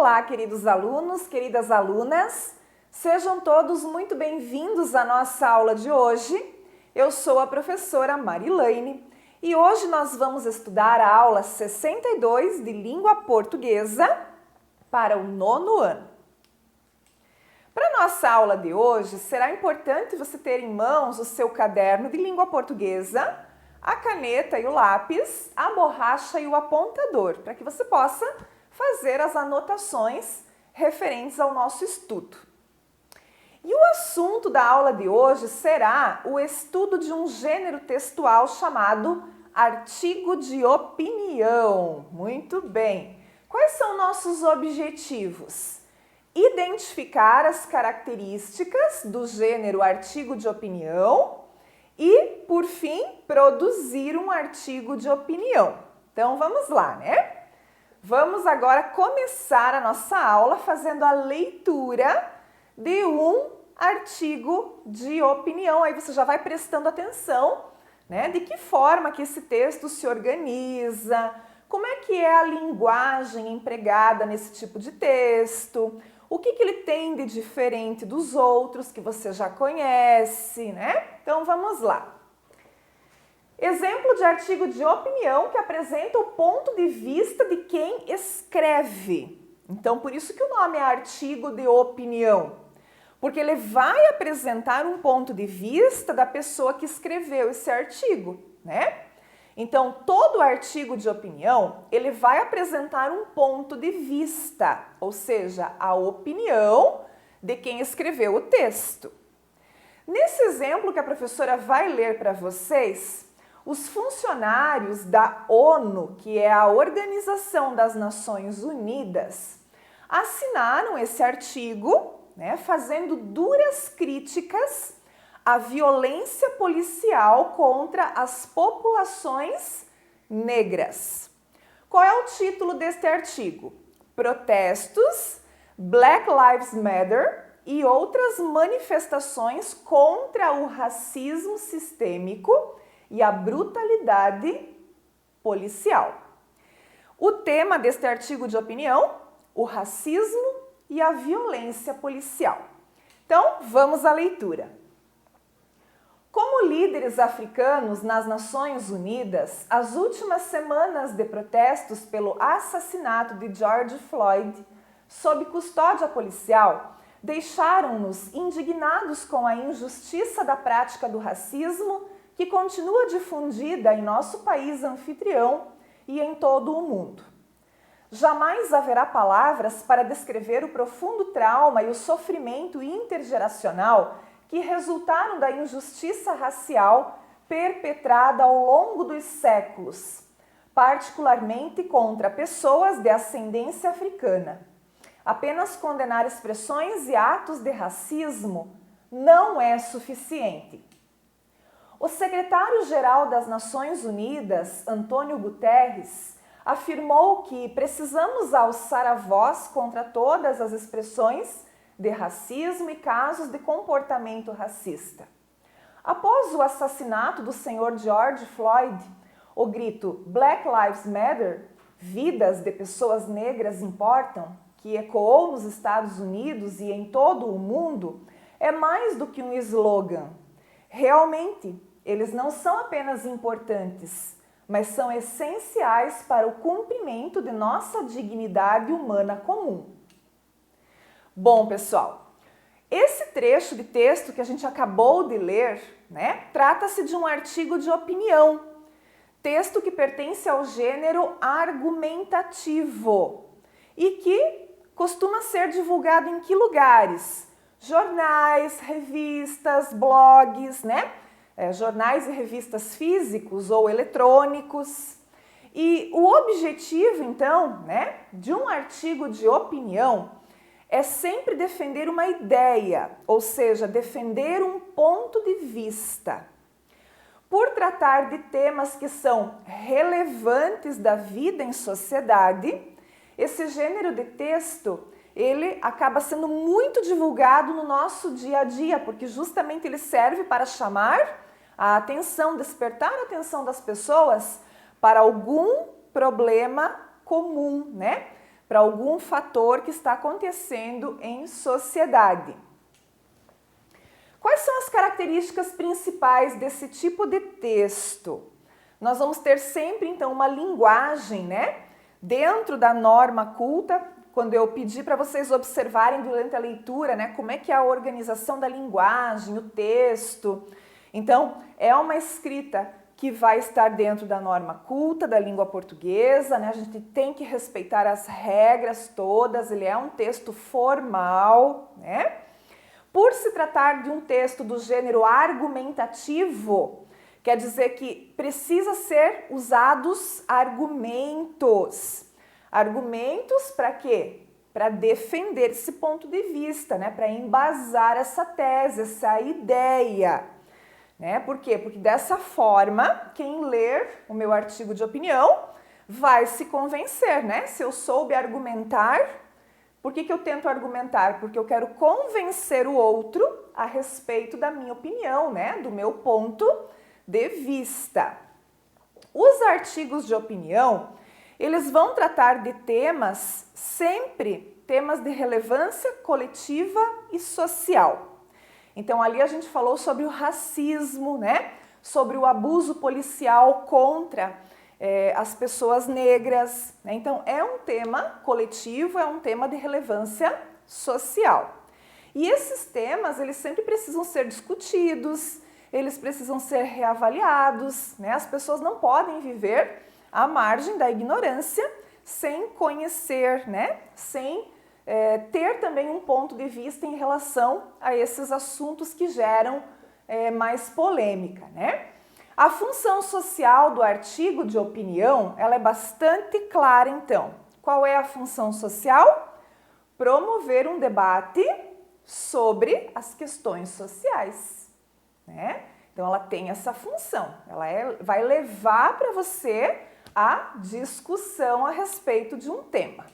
Olá, queridos alunos, queridas alunas, sejam todos muito bem-vindos à nossa aula de hoje. Eu sou a professora Marilane e hoje nós vamos estudar a aula 62 de Língua Portuguesa para o 9º ano. Para a nossa aula de hoje, será importante você ter em mãos o seu caderno de língua portuguesa, a caneta e o lápis, a borracha e o apontador, para que você possa fazer as anotações referentes ao nosso estudo. E o assunto da aula de hoje será o estudo de um gênero textual chamado artigo de opinião. Muito bem! Quais são nossos objetivos? Identificar as características do gênero artigo de opinião e, por fim, produzir um artigo de opinião. Então, vamos lá, né? Vamos agora começar a nossa aula fazendo a leitura de um artigo de opinião. Aí você já vai prestando atenção, né? De que forma que esse texto se organiza, como é que é a linguagem empregada nesse tipo de texto, o que ele tem de diferente dos outros que você já conhece, né? Então vamos lá. Exemplo de artigo de opinião que apresenta o ponto de vista de quem escreve. Então por isso que o nome é artigo de opinião, porque ele vai apresentar um ponto de vista da pessoa que escreveu esse artigo, né? Então, todo artigo de opinião, ele vai apresentar um ponto de vista, ou seja, a opinião de quem escreveu o texto. Nesse exemplo que a professora vai ler para vocês, os funcionários da ONU, que é a Organização das Nações Unidas, assinaram esse artigo, né, fazendo duras críticas a violência policial contra as populações negras. Qual é o título deste artigo? Protestos, Black Lives Matter e outras manifestações contra o racismo sistêmico e a brutalidade policial. O tema deste artigo de opinião, o racismo e a violência policial. Então, vamos à leitura. Como líderes africanos nas Nações Unidas, as últimas semanas de protestos pelo assassinato de George Floyd sob custódia policial deixaram-nos indignados com a injustiça da prática do racismo que continua difundida em nosso país anfitrião e em todo o mundo. Jamais haverá palavras para descrever o profundo trauma e o sofrimento intergeracional que resultaram da injustiça racial perpetrada ao longo dos séculos, particularmente contra pessoas de ascendência africana. Apenas condenar expressões e atos de racismo não é suficiente. O secretário-geral das Nações Unidas, Antônio Guterres, afirmou que precisamos alçar a voz contra todas as expressões de racismo e casos de comportamento racista. Após o assassinato do senhor George Floyd, o grito Black Lives Matter, vidas de pessoas negras importam, que ecoou nos Estados Unidos e em todo o mundo, é mais do que um slogan. Realmente, eles não são apenas importantes, mas são essenciais para o cumprimento de nossa dignidade humana comum. Bom, pessoal, esse trecho de texto que a gente acabou de ler, né, trata-se de um artigo de opinião, texto que pertence ao gênero argumentativo e que costuma ser divulgado em que lugares? Jornais, revistas, blogs, né? Jornais e revistas físicos ou eletrônicos. E o objetivo, então, né, de um artigo de opinião é sempre defender uma ideia, ou seja, defender um ponto de vista. Por tratar de temas que são relevantes da vida em sociedade, esse gênero de texto, ele acaba sendo muito divulgado no nosso dia a dia, porque justamente ele serve para chamar a atenção, despertar a atenção das pessoas para algum problema comum, né? para algum fator que está acontecendo em sociedade. Quais são as características principais desse tipo de texto? Nós vamos ter sempre, então, uma linguagem, né? Dentro da norma culta, quando eu pedi para vocês observarem durante a leitura, né? Como é que é a organização da linguagem, o texto. Então, é uma escrita que vai estar dentro da norma culta da língua portuguesa, né? A gente tem que respeitar as regras todas, ele é um texto formal, né? Por se tratar de um texto do gênero argumentativo, quer dizer que precisa ser usados argumentos. Argumentos para quê? Para defender esse ponto de vista, né? Para embasar essa tese, essa ideia. Né? Por quê? Porque dessa forma, quem ler o meu artigo de opinião vai se convencer, né? Se eu soube argumentar, por que eu tento argumentar? Porque eu quero convencer o outro a respeito da minha opinião, né? Do meu ponto de vista. Os artigos de opinião, eles vão tratar de temas, sempre temas de relevância coletiva e social. Então, ali a gente falou sobre o racismo, né? Sobre o abuso policial contra as pessoas negras. Né? Então, é um tema coletivo, é um tema de relevância social. E esses temas, eles sempre precisam ser discutidos, eles precisam ser reavaliados, né? As pessoas não podem viver à margem da ignorância sem conhecer, né? Sem ter também um ponto de vista em relação a esses assuntos que geram mais polêmica, né? A função social do artigo de opinião, ela é bastante clara, então. Qual é a função social? Promover um debate sobre as questões sociais, né? Então, ela tem essa função, ela vai levar para você a discussão a respeito de um tema.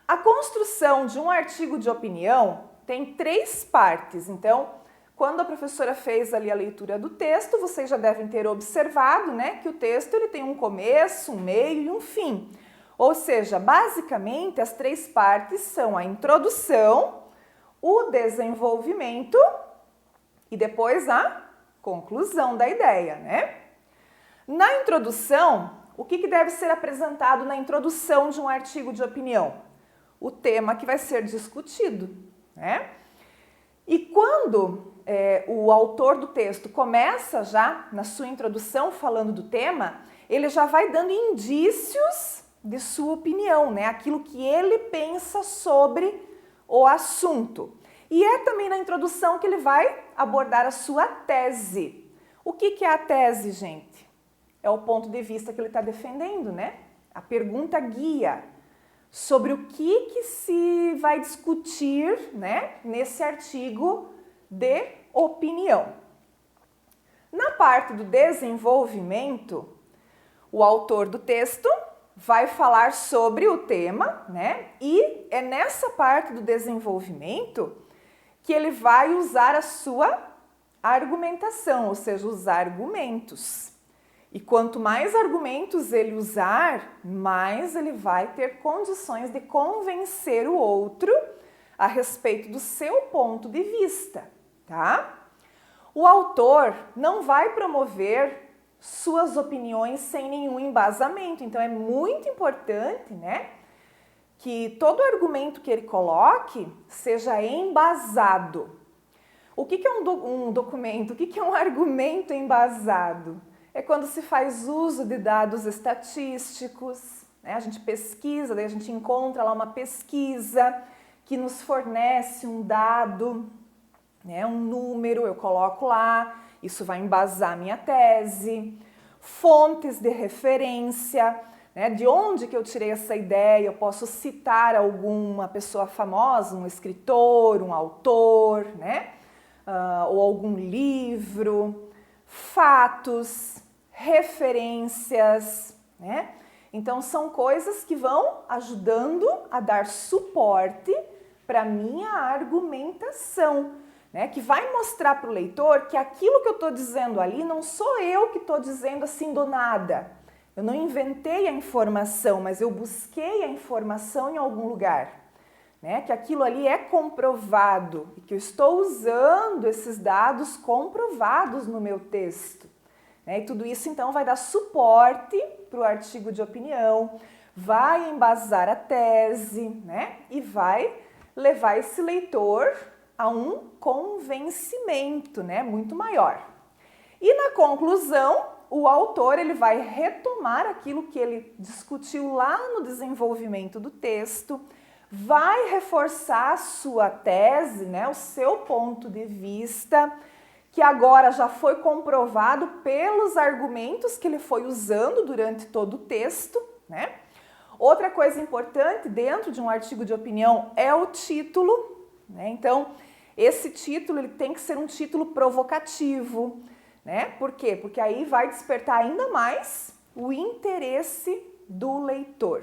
A construção de um artigo de opinião tem 3 partes, então, quando a professora fez ali a leitura do texto, vocês já devem ter observado, né, que o texto ele tem um começo, um meio e um fim. Ou seja, basicamente as 3 partes são a introdução, o desenvolvimento e depois a conclusão da ideia, né? Na introdução, o que deve ser apresentado na introdução de um artigo de opinião? O tema que vai ser discutido, né? E quando o autor do texto começa já na sua introdução falando do tema, ele já vai dando indícios de sua opinião, né? Aquilo que ele pensa sobre o assunto. E é também na introdução que ele vai abordar a sua tese. O que é a tese, gente? É o ponto de vista que ele está defendendo, né? A pergunta guia sobre o que se vai discutir, né, nesse artigo de opinião. Na parte do desenvolvimento, o autor do texto vai falar sobre o tema, né? E é nessa parte do desenvolvimento que ele vai usar a sua argumentação, ou seja, os argumentos. E quanto mais argumentos ele usar, mais ele vai ter condições de convencer o outro a respeito do seu ponto de vista, tá? O autor não vai promover suas opiniões sem nenhum embasamento, então é muito importante, né, que todo argumento que ele coloque seja embasado. O que é um documento? O que é um argumento embasado? É quando se faz uso de dados estatísticos, né? A gente pesquisa, daí a gente encontra lá uma pesquisa que nos fornece um dado, né? Um número, eu coloco lá, isso vai embasar minha tese. Fontes de referência, né? De onde que eu tirei essa ideia? Eu posso citar alguma pessoa famosa, um escritor, um autor, né? Ou algum livro, fatos, referências, né? Então são coisas que vão ajudando a dar suporte para minha argumentação, né? Que vai mostrar para o leitor que aquilo que eu estou dizendo ali não sou eu que estou dizendo assim do nada. Eu não inventei a informação, mas eu busquei a informação em algum lugar, né? Que aquilo ali é comprovado e que eu estou usando esses dados comprovados no meu texto, né? E tudo isso então vai dar suporte para o artigo de opinião, vai embasar a tese, né? E vai levar esse leitor a um convencimento, né? Muito maior. E na conclusão, o autor ele vai retomar aquilo que ele discutiu lá no desenvolvimento do texto, vai reforçar a sua tese, né, o seu ponto de vista, que agora já foi comprovado pelos argumentos que ele foi usando durante todo o texto, né? Outra coisa importante dentro de um artigo de opinião é o título, né? Então, esse título ele tem que ser um título provocativo, né? Por quê? Porque aí vai despertar ainda mais o interesse do leitor.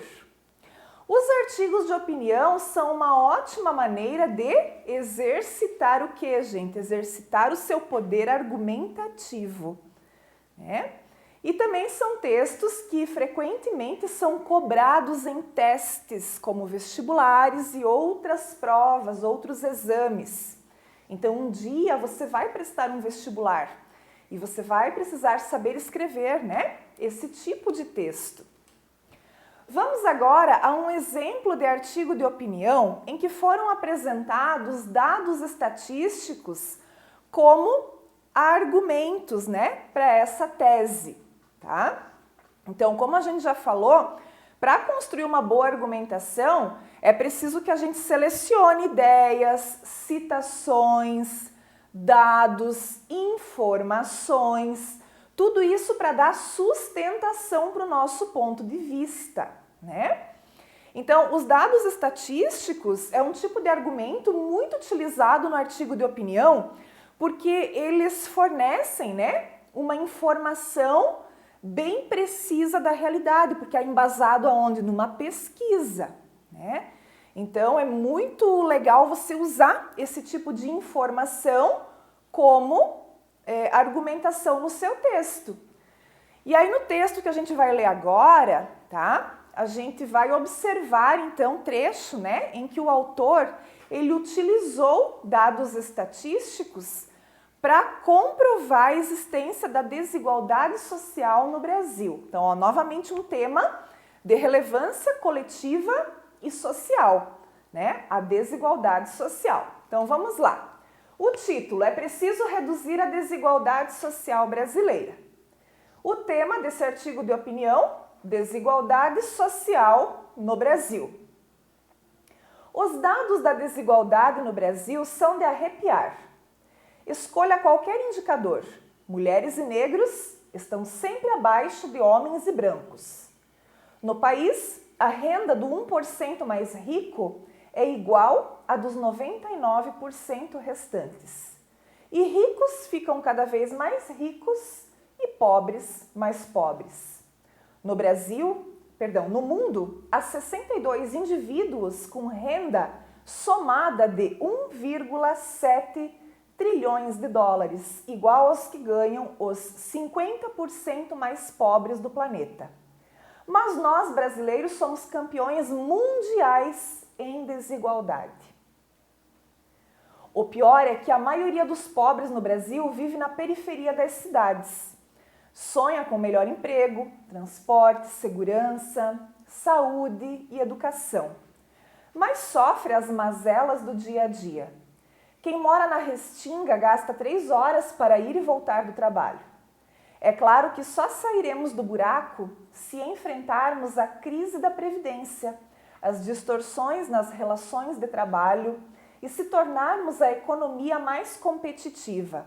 Os artigos de opinião são uma ótima maneira de exercitar o quê, gente? Exercitar o seu poder argumentativo, né? E também são textos que frequentemente são cobrados em testes, como vestibulares e outras provas, outros exames. Então, um dia você vai prestar um vestibular e você vai precisar saber escrever, né? Esse tipo de texto. Vamos agora a um exemplo de artigo de opinião em que foram apresentados dados estatísticos como argumentos, né, para essa tese, tá? Então, como a gente já falou, para construir uma boa argumentação, é preciso que a gente selecione ideias, citações, dados, informações, tudo isso para dar sustentação para o nosso ponto de vista, né? Então, os dados estatísticos é um tipo de argumento muito utilizado no artigo de opinião, porque eles fornecem, né, uma informação bem precisa da realidade, porque é embasado aonde? Numa pesquisa, né? Então, é muito legal você usar esse tipo de informação como argumentação no seu texto. E aí, no texto que a gente vai ler agora, tá? A gente vai observar, então, um trecho, né, em que o autor, ele utilizou dados estatísticos para comprovar a existência da desigualdade social no Brasil. Então, ó, novamente um tema de relevância coletiva e social, né? A desigualdade social. Então, vamos lá. O título é Preciso reduzir a desigualdade social brasileira. O tema desse artigo de opinião, desigualdade social no Brasil. Os dados da desigualdade no Brasil são de arrepiar. Escolha qualquer indicador. Mulheres e negros estão sempre abaixo de homens e brancos. No país, a renda do 1% mais rico é igual à dos 99% restantes. E ricos ficam cada vez mais ricos e pobres mais pobres. No mundo, há 62 indivíduos com renda somada de 1,7 trilhões de dólares, igual aos que ganham os 50% mais pobres do planeta. Mas nós, brasileiros, somos campeões mundiais em desigualdade. O pior é que a maioria dos pobres no Brasil vive na periferia das cidades. Sonha com melhor emprego, transporte, segurança, saúde e educação. Mas sofre as mazelas do dia a dia. Quem mora na Restinga gasta 3 horas para ir e voltar do trabalho. É claro que só sairemos do buraco se enfrentarmos a crise da Previdência, as distorções nas relações de trabalho e se tornarmos a economia mais competitiva.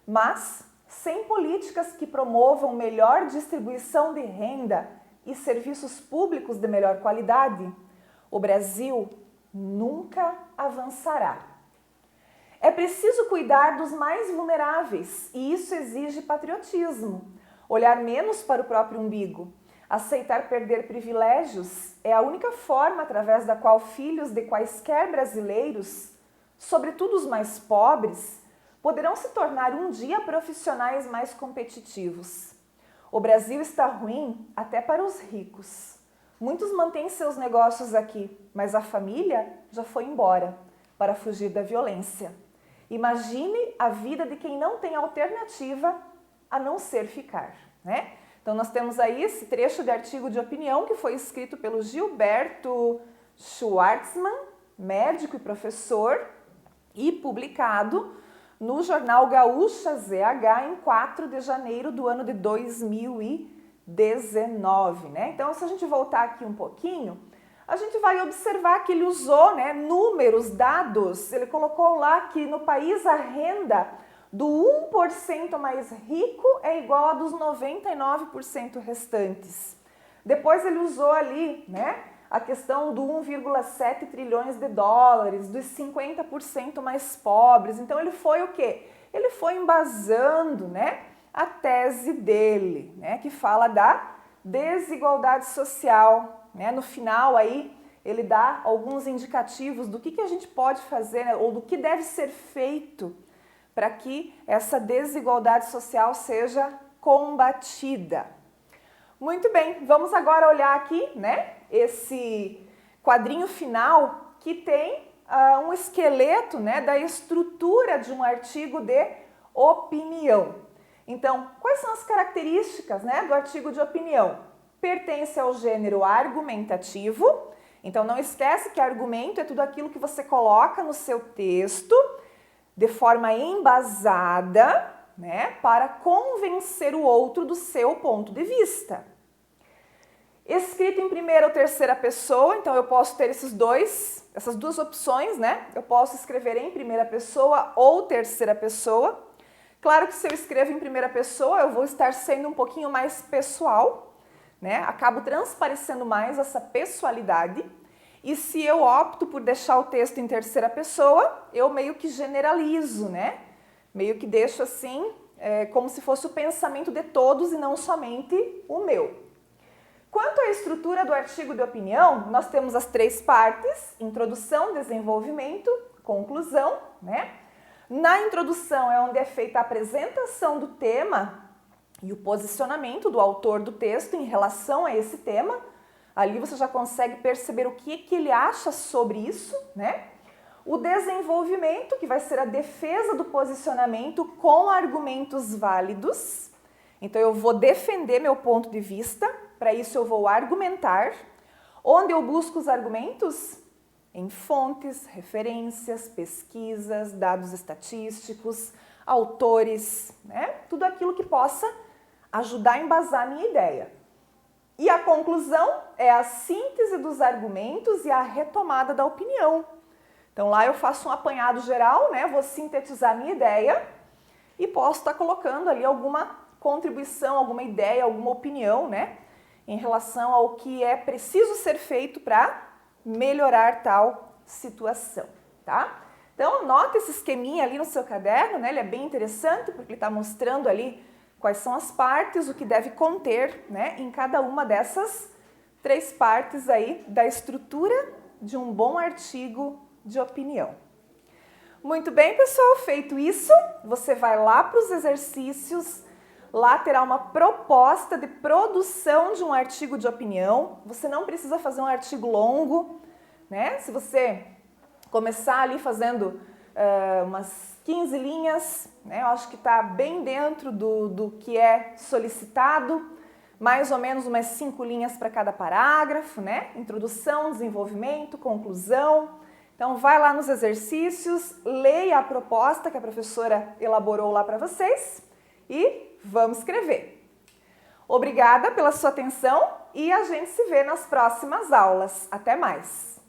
Mas, sem políticas que promovam melhor distribuição de renda e serviços públicos de melhor qualidade, o Brasil nunca avançará. É preciso cuidar dos mais vulneráveis e isso exige patriotismo. Olhar menos para o próprio umbigo. Aceitar perder privilégios é a única forma através da qual filhos de quaisquer brasileiros, sobretudo os mais pobres, poderão se tornar um dia profissionais mais competitivos. O Brasil está ruim até para os ricos. Muitos mantêm seus negócios aqui, mas a família já foi embora para fugir da violência. Imagine a vida de quem não tem alternativa a não ser ficar, né? Então nós temos aí esse trecho de artigo de opinião que foi escrito pelo Gilberto Schwartzman, médico e professor, e publicado no jornal Gaúcha ZH em 4 de janeiro do ano de 2019, né? Então, se a gente voltar aqui um pouquinho, a gente vai observar que ele usou, né, números, dados, ele colocou lá que no país a renda do 1% mais rico é igual a dos 99% restantes. Depois ele usou ali, né, a questão do 1,7 trilhões de dólares, dos 50% mais pobres. Então ele foi o quê? Ele foi embasando, né, a tese dele, né, que fala da desigualdade social, né? No final aí ele dá alguns indicativos do que a gente pode fazer, né, ou do que deve ser feito para que essa desigualdade social seja combatida. Muito bem, vamos agora olhar aqui, né, esse quadrinho final que tem um esqueleto, né, da estrutura de um artigo de opinião. Então, quais são as características, né, do artigo de opinião? Pertence ao gênero argumentativo. Então, não esquece que argumento é tudo aquilo que você coloca no seu texto de forma embasada, né, para convencer o outro do seu ponto de vista. Escrito em primeira ou terceira pessoa, então eu posso ter essas duas opções, né? Eu posso escrever em primeira pessoa ou terceira pessoa. Claro que se eu escrevo em primeira pessoa, eu vou estar sendo um pouquinho mais pessoal, né? Acabo transparecendo mais essa pessoalidade. E se eu opto por deixar o texto em terceira pessoa, eu meio que generalizo, né? Meio que deixo assim, como se fosse o pensamento de todos e não somente o meu. Quanto à estrutura do artigo de opinião, nós temos as 3 partes: introdução, desenvolvimento, conclusão, né? Na introdução é onde é feita a apresentação do tema e o posicionamento do autor do texto em relação a esse tema. Ali você já consegue perceber o que ele acha sobre isso, né? O desenvolvimento, que vai ser a defesa do posicionamento com argumentos válidos. Então eu vou defender meu ponto de vista, para isso eu vou argumentar. Onde eu busco os argumentos? Em fontes, referências, pesquisas, dados estatísticos, autores, né? Tudo aquilo que possa ajudar a embasar a minha ideia. E a conclusão é a síntese dos argumentos e a retomada da opinião. Então lá eu faço um apanhado geral, né? Vou sintetizar a minha ideia e posso estar colocando ali alguma contribuição, alguma ideia, alguma opinião, né, em relação ao que é preciso ser feito para melhorar tal situação, tá? Então anota esse esqueminha ali no seu caderno, né? Ele é bem interessante porque ele está mostrando ali quais são as partes, o que deve conter, né, em cada uma dessas 3 partes aí da estrutura de um bom artigo de opinião. Muito bem, pessoal, feito isso, você vai lá para os exercícios, lá terá uma proposta de produção de um artigo de opinião. Você não precisa fazer um artigo longo, né? Se você começar ali fazendo umas 15 linhas, né? Eu acho que está bem dentro do que é solicitado, mais ou menos umas 5 linhas para cada parágrafo, né? Introdução, desenvolvimento, conclusão. Então vai lá nos exercícios, leia a proposta que a professora elaborou lá para vocês e vamos escrever. Obrigada pela sua atenção e a gente se vê nas próximas aulas. Até mais!